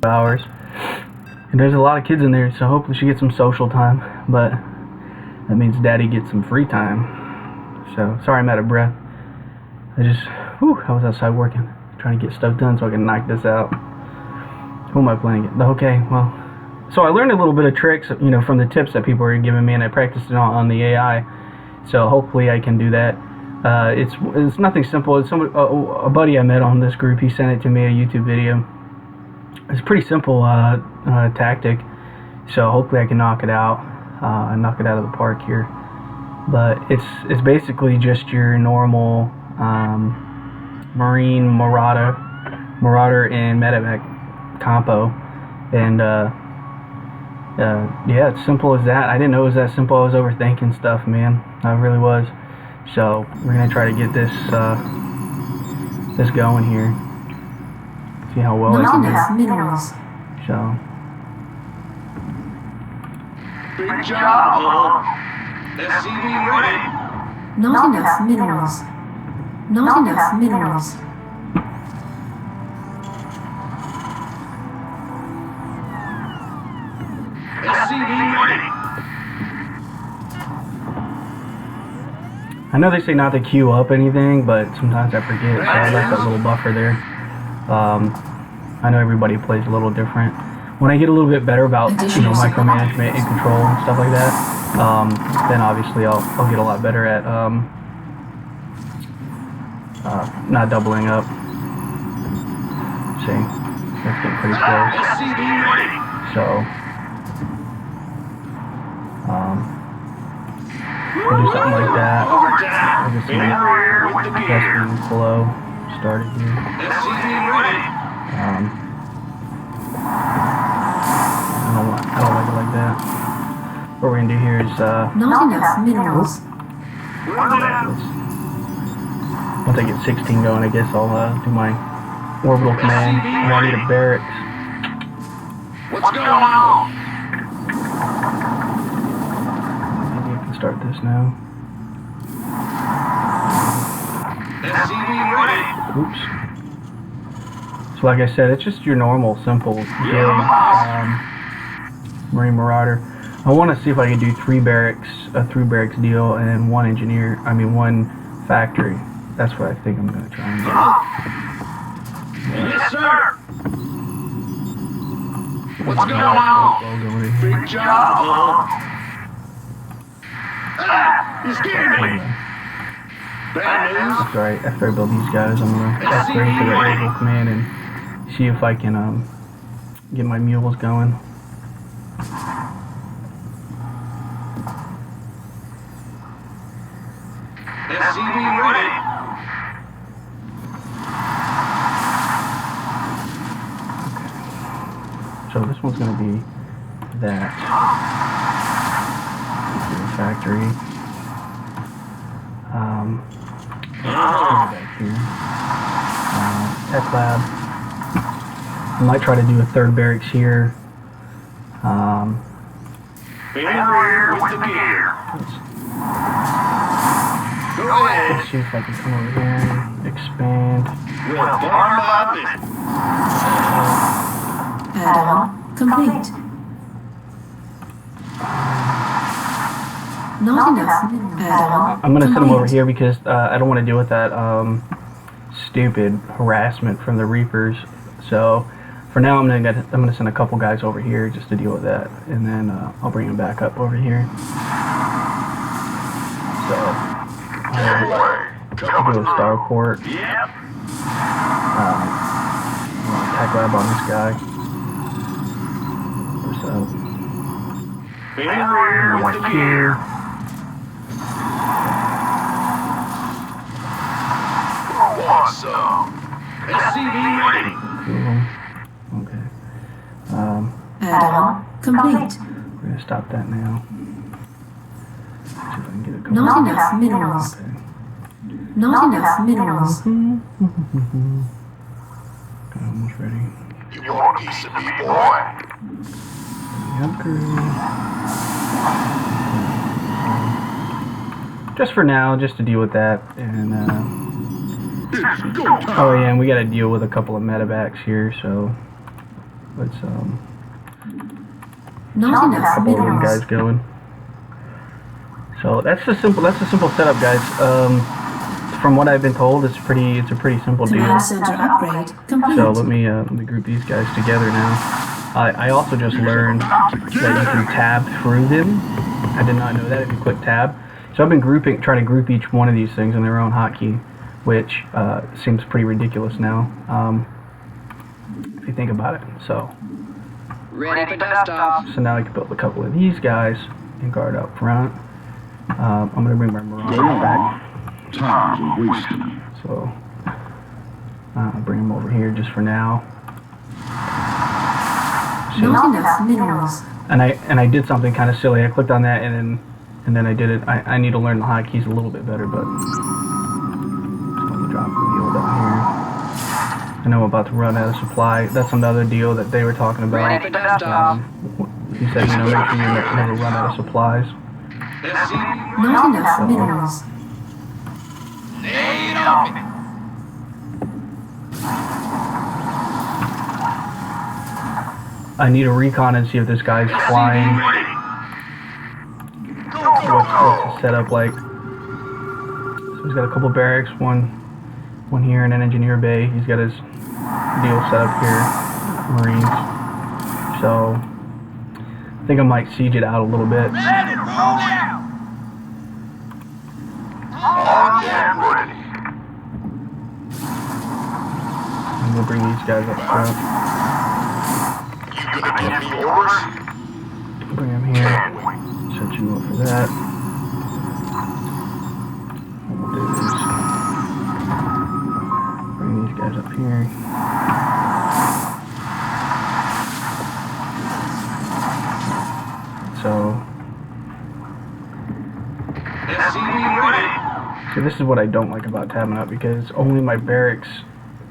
hours. And there's a lot of kids in there, so hopefully she gets some social time. But that means Daddy gets some free time. So, sorry I'm out of breath. I was outside working, trying to get stuff done so I can knock this out. Who am I playing it? Okay, well, so I learned a little bit of tricks, you know, from the tips that people were giving me, and I practiced it on the AI. So hopefully I can do that. It's nothing simple. It's a buddy I met on this group. He sent it to me, a YouTube video. It's a pretty simple tactic. So hopefully I can knock it out and knock it out of the park here. But it's basically just your normal Marine Marauder and Medevac compo, and yeah, it's simple as that. I didn't know it was that simple. I was overthinking stuff, man. I really was. So we're gonna try to get this going here. See how well I can do. Minerals. So. Big job, SCV ready. Not enough minerals. Not enough minerals. SCV ready. I know they say not to queue up anything, but sometimes I forget, so I left that little buffer there. I know everybody plays a little different. When I get a little bit better about, you know, micromanagement and control and stuff like that, then obviously I'll get a lot better at not doubling up. See, that's getting pretty close. So, we'll do something like that. I'll get some testing flow started here. I don't like it like that. What we're gonna do here is not enough minerals. Once I get 16 going, I guess I'll do my orbital command. I need a barracks. What's going on? Maybe I can start this now. SCV ready. Oops. So like I said, it's just your normal, simple game. Marine Marauder. I want to see if I can do a 3 barracks deal and one factory. That's what I think I'm going to try and do. Yes, sir. What's going on? Big job, you scared me. Bad news. That's alright. After I build these guys, I'm going to upgrade to the orbital command and see if I can get my mules going. SCV ready. So this one's going to be that. Factory. Back here. Tech lab. I might try to do a 3rd barracks here. Barrier with the gear. Go ahead. Let's see if I can come over here and expand. We'll bar up it. Add-on complete. Not enough add-on. I'm going to send them over here because I don't want to deal with that stupid harassment from the Reapers. So for now, I'm gonna send a couple guys over here just to deal with that, and then I'll bring them back up over here. So I'll do a starport. Yep. Tech lab on this guy. So Barrier with the gear. Awesome. SCV ready. okay. Add-on complete. We're gonna stop that now. See if I can get a couple. Not enough minerals. Okay. Not enough minerals. Okay, almost ready. You want a piece of me, boy? Upgrade. Just for now, just to deal with that, and It's go time. oh yeah, and we got to deal with a couple of medevacs here, so let's Not enough couple of them guys minerals. going. So that's the simple setup, guys. From what I've been told, it's a pretty simple deal. Command center upgrade complete. So let me group these guys together now. I also just learned that you can tab through them. I did not know that if you click tab. So I've been trying to group each one of these things in their own hotkey, which seems pretty ridiculous now, if you think about it. So Ready for desktop. So now I can build a couple of these guys and guard up front. I'm going to bring my Marauder back. Time's wasted. So I'll bring them over here just for now. So, Not enough minerals. and I did something kind of silly. I clicked on that and then I did it. I need to learn the hotkeys a little bit better, but so let me drop the wheel down here. I know I'm about to run out of supply. That's another deal that they were talking about. Ready for desktop. He said, you know, make sure you never run out of supplies. Not enough minerals. Lay it on me. I need a recon and see if this guy's flying. What's the setup like? So he's got a couple barracks, one here in an engineer bay. He's got his deal set up here, Marines. So I think I might siege it out a little bit. Let it roll out. All damn ready. I'm gonna bring these guys up front. You gonna give me orders? Bring them here. Set you up for that. What we'll do is bring these guys up here. So this is what I don't like about tabbing up, because only my barracks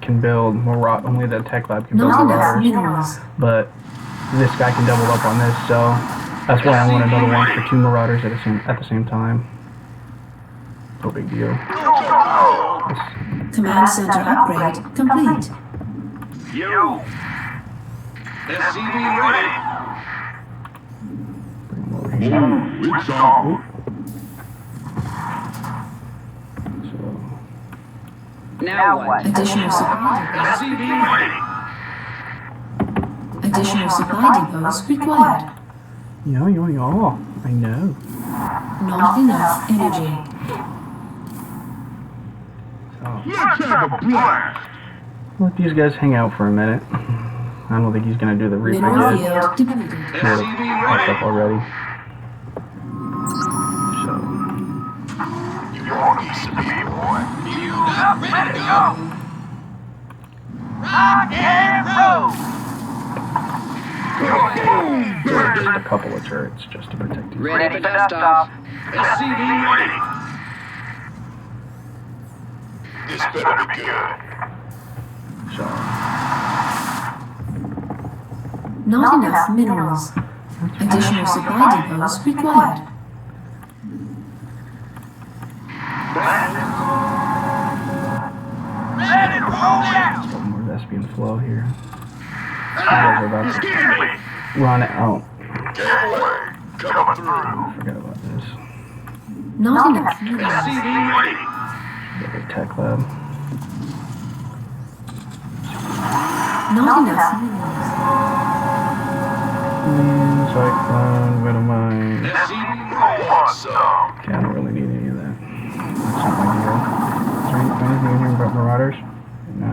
can build only the tech lab can build Not enough marauders, minerals. but this guy can double up on this, so that's why I want another one for 2 marauders at the same time. No big deal. Command center upgrade complete. You. SCV ready. Bring him over here. It's on. So Now what? Additional supply SCV ready. depots. Additional supply depots required. yo, I know. Not enough energy. So Let's have a blast. let these guys hang out for a minute. I don't think he's gonna do the Reaper Mineral yet. field depleted. SCV Popped ready. up already. So You want a piece of me, boy? You not ready to go? Rock and roll. just a couple of turrets just to protect these. Ready for desktop. SCV ready. This better be good. So Not enough minerals. Additional supply depots required. Let it roll out. one more Vespian flow here. You guys are about to Scare me. run out. Getaway. Coming through. Forget about this. Not enough minerals. SCV ready. Get the tech lab. Not enough minerals. Cyclone, Widow Mine. SCV ready. Awesome. Okay, I don't really need any of that. That's not my deal. Is there anything in here about Marauders? No.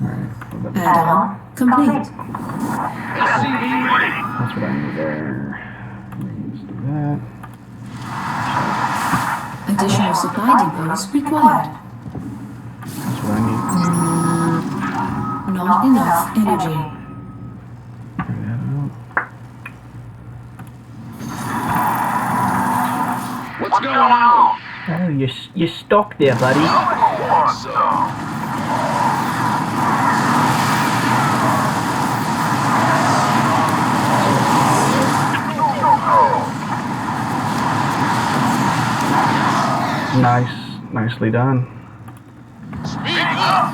Alright, what about this? Add-on complete. SCV ready. That's what I need there. Let's do that. Additional supply depots required. That's what I need. Not enough energy. Bring that out. What's going on? Oh, you're stuck there, buddy. Awesome. Nicely done. Speak up.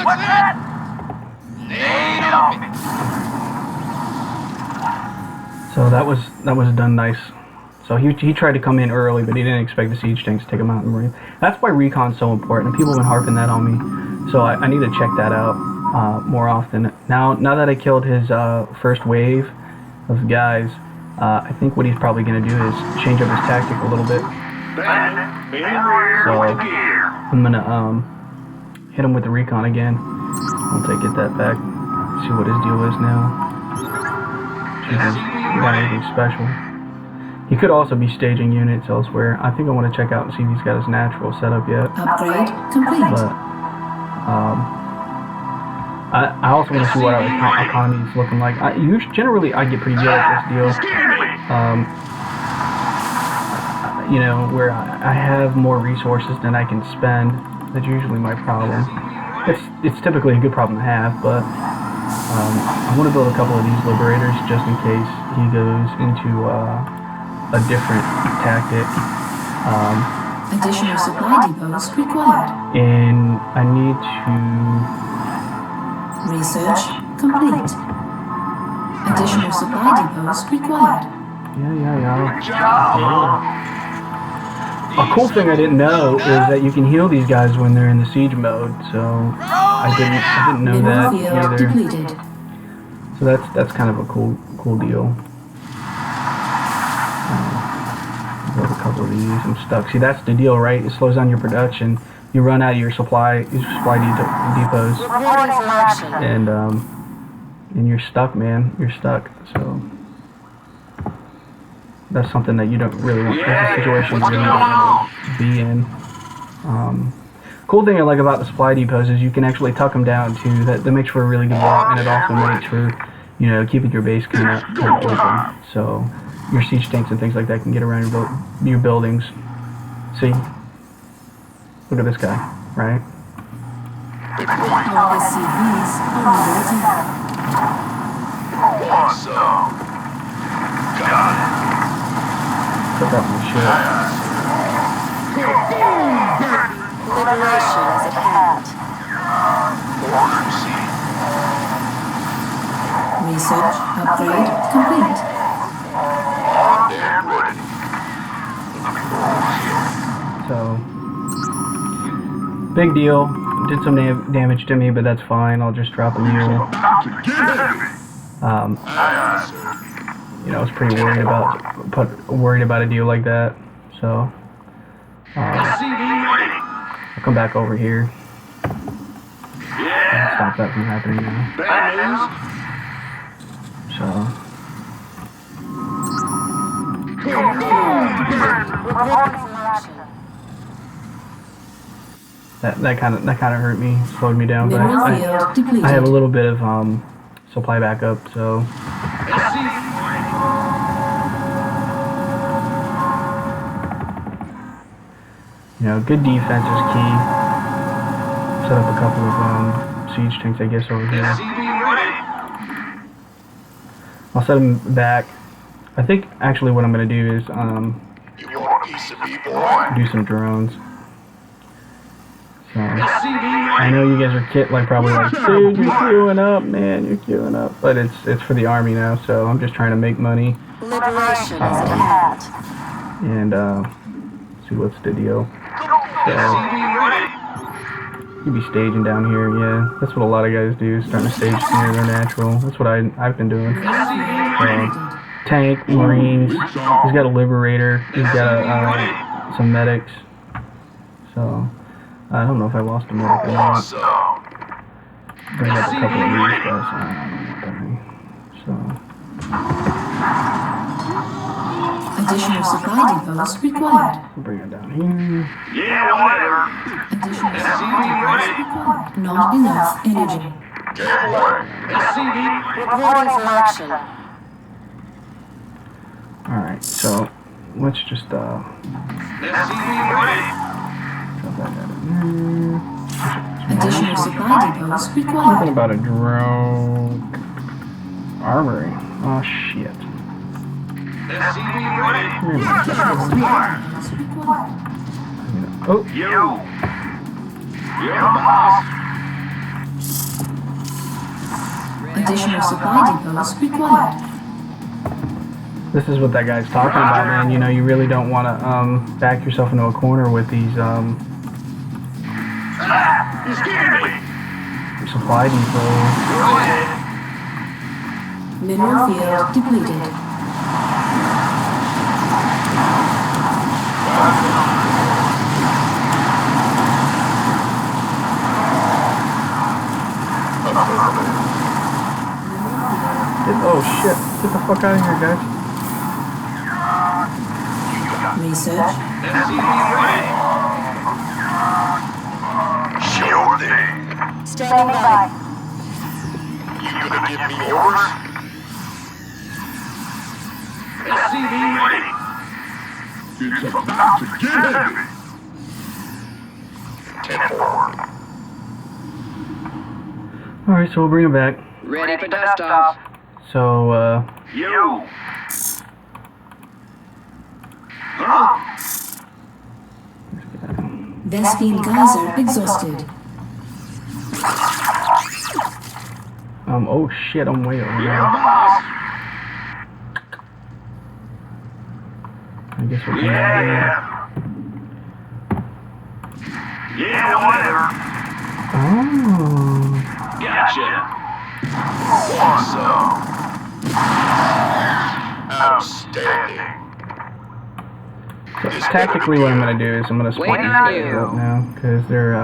What's that? NATO. So that was done nice. So he tried to come in early, but he didn't expect the siege tanks to take him out in the Marine. That's why recon's so important, and people have been harping that on me. So I need to check that out more often. Now that I killed his first wave of guys, I think what he's probably going to do is change up his tactic a little bit. So I'm going to hit him with the recon again. Once I get that back, see what his deal is now. He got anything special. He could also be staging units elsewhere. I think I want to check out and see if he's got his natural set up yet. Upgrade complete. But I also want to see what our economy is looking like. Generally, I get pretty good at this deal. You know, where I have more resources than I can spend. That's usually my problem. It's typically a good problem to have, but I want to build a couple of these liberators just in case he goes into a different tactic. Additional supply depots required. And I need to... Research complete. Additional supply depots required. Yeah. A cool thing I didn't know is that you can heal these guys when they're in the siege mode, so I didn't know that either. Depleted. So that's kind of a cool deal. Build a couple of these. I'm stuck. See, that's the deal, right? It slows down your production. You run out of your supply depots, and you're stuck, man. You're stuck. So that's something that you don't really want. That's a situation you really don't want to be in. Cool thing I like about the supply depots is you can actually tuck them down too. That makes for a really good wall, and it also makes for, you know, keeping your base kind of open. So your siege tanks and things like that can get around your buildings. See? Look at this guy, right? All SCVs are Awesome. Got it. Put that in the shit. Liberation is at hand. Research upgrade complete. So, big deal. Did some damage to me, but that's fine. I'll just drop a mule. You know, I was pretty worried about a deal like that. So, I'll come back over here. Stop that from happening now. So. That kind of hurt me, slowed me down, but I have a little bit of supply backup, so you know, good defense is key. Set up a couple of siege tanks, I guess, over here. I'll set them back. I think actually what I'm gonna do is do some drones. So, I know you guys are probably like, dude, you're queuing up, man, you're queuing up. But it's for the army now, so I'm just trying to make money. Liberation is at hand. And see what's the deal. So, you be staging down here, yeah. That's what a lot of guys do, starting to stage near their natural. That's what I've been doing. Tank, Marines. He's got a Liberator. He's got some medics. So. I don't know if I lost a medic or not. Bring up a couple of these guys. So. Additional supply depots required. Bring it down here. Yeah, whatever. Additional supply depots required. Not enough energy. Reporting for action. Alright, so let's just drop that out of there. Additional supply depots Something required. about a drone armory. Oh shit. Oh, Additional supply depots required. This is what that guy's talking about, man. You know, you really don't want to back yourself into a corner with these You scared me. supply depots. Go ahead. Mineral field depleted. Oh shit! Get the fuck out of here, guys. Research. SCV ready. Sure thing. Standing by. You gonna give me yours? SCV ready. It's about to get heavy. 10-4. Alright, so we'll bring it back. Ready for dust off. So, You. Huh? Vespine geyser exhausted. oh shit, I'm way over Yeah, there. boss. I guess we'll come out here. Yeah, whatever. Oh. Gotcha. Awesome. Outstanding. So tactically, what I'm gonna do is I'm gonna split Wait these on guys you. up now because they're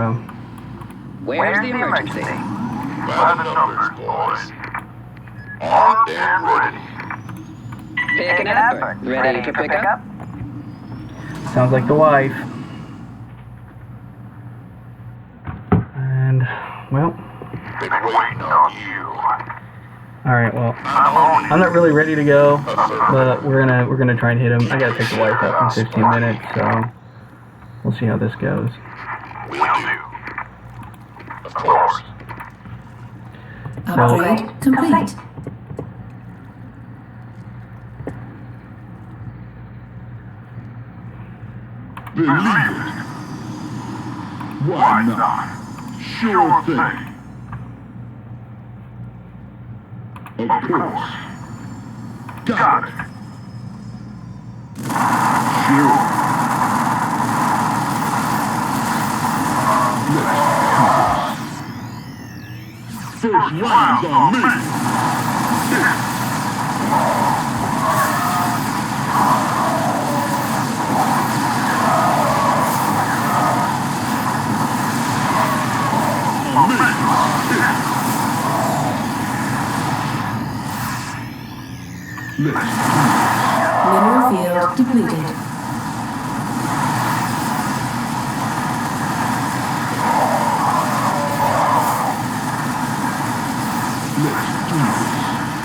Where's the emergency? By the numbers, boys. Armed and ready. Picking up. Ready to pick up? sounds like the wife. And well, Been waiting on you. all right. Well, I'm on it. I'm not really ready to go, but we're gonna try and hit him. I gotta pick the wife up in 15 minutes, so we'll see how this goes. Will do. Of course. Upgrade complete. Believe it. Why not? Sure thing. Of course. Got it. Sure. Let's do this. First round's on me. Mineral field depleted.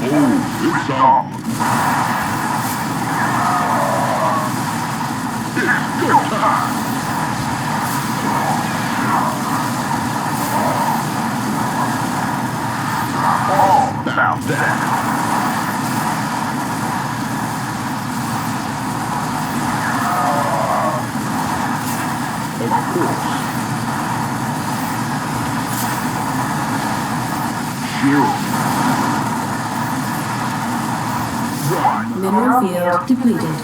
Oh, it's on. It's go time. All about that. Of course. Sure. Why not? Mineral field depleted.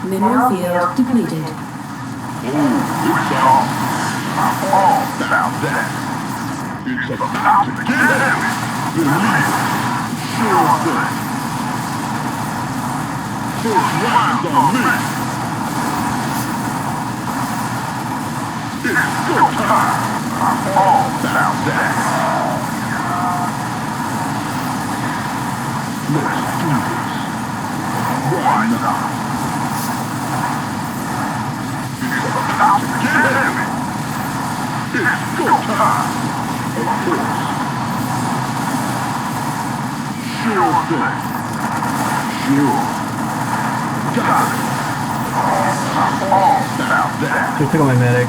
Mineral field depleted. Oh, it's on. All about that. It's about to get heavy. Believe it. Sure thing. First round's on me. It's go time. All about that. Let's do this. Why not? It's about to get heavy. It's go time. Of course. Sure thing. Sure. Got it. All about that. Just took out my medic.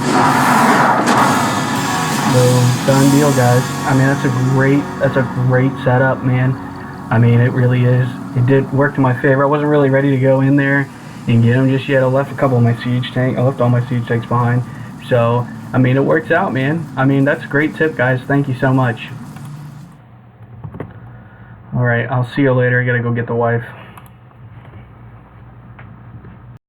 Boom, done deal, guys. I mean, that's a great setup, man. I mean, it really is. It did work to my favor. I wasn't really ready to go in there and get him just yet. I left a couple of my siege tanks. I left all my siege tanks behind. So I mean, it works out, man. I mean, that's a great tip, guys. Thank you so much. Alright, I'll see you later. I gotta go get the wife.